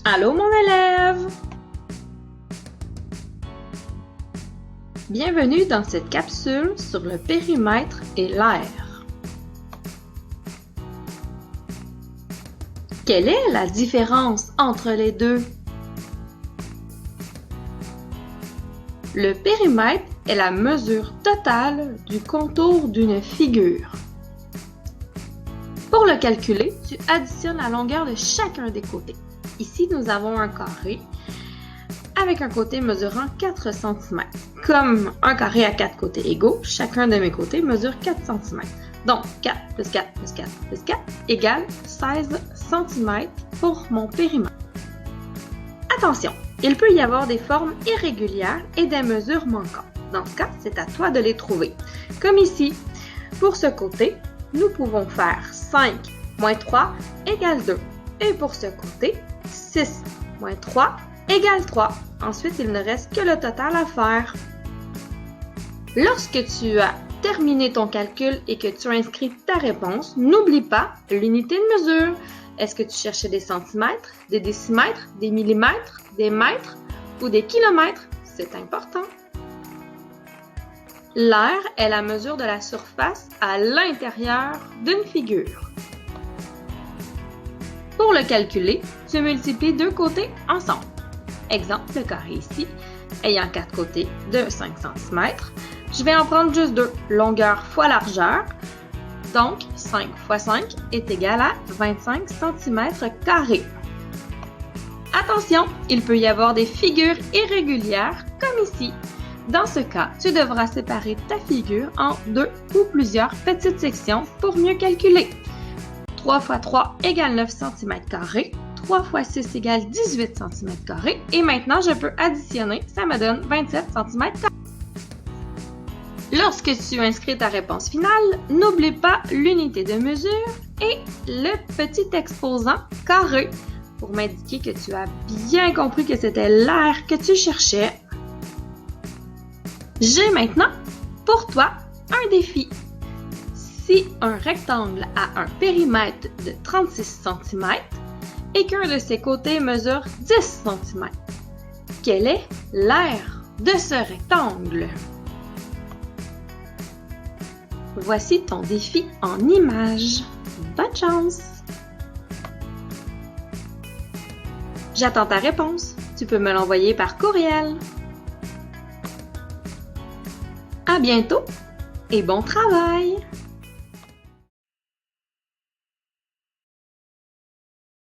Allô mon élève! Bienvenue dans cette capsule sur le périmètre et l'air. Quelle est la différence entre les deux? Le périmètre est la mesure totale du contour d'une figure. Pour le calculer, tu additionnes la longueur de chacun des côtés. Ici, nous avons un carré avec un côté mesurant 4 cm. Comme un carré à 4 côtés égaux, chacun de mes côtés mesure 4 cm. Donc, 4 plus 4 plus 4 plus 4 égale 16 cm pour mon périmètre. Attention, il peut y avoir des formes irrégulières et des mesures manquantes. Dans ce cas, c'est à toi de les trouver. Comme ici, pour ce côté, nous pouvons faire 5 moins 3 égale 2. Et pour ce côté, 6 moins 3 égale 3. Ensuite, il ne reste que le total à faire. Lorsque tu as terminé ton calcul et que tu as inscrit ta réponse, n'oublie pas l'unité de mesure. Est-ce que tu cherchais des centimètres, des décimètres, des millimètres, des mètres ou des kilomètres? C'est important. L'air est la mesure de la surface à l'intérieur d'une figure. Pour le calculer, tu multiplies deux côtés ensemble. Exemple, le carré ici, ayant 4 côtés de 5 cm, je vais en prendre juste 2, longueur fois largeur. Donc, 5 fois 5 est égal à 25 cm². Attention, il peut y avoir des figures irrégulières, comme ici. Dans ce cas, tu devras séparer ta figure en 2 ou plusieurs petites sections pour mieux calculer. 3 fois 3 égale 9 cm², 3 fois 6 égale 18 cm², et maintenant je peux additionner, ça me donne 27 cm². Lorsque tu inscris ta réponse finale, n'oublie pas l'unité de mesure et le petit exposant carré pour m'indiquer que tu as bien compris que c'était l'air que tu cherchais. J'ai maintenant pour toi un défi. Si un rectangle a un périmètre de 36 cm et qu'un de ses côtés mesure 10 cm, quel est l'air de ce rectangle? Voici ton défi en images. Bonne chance! J'attends ta réponse. Tu peux me l'envoyer par courriel. À bientôt et bon travail!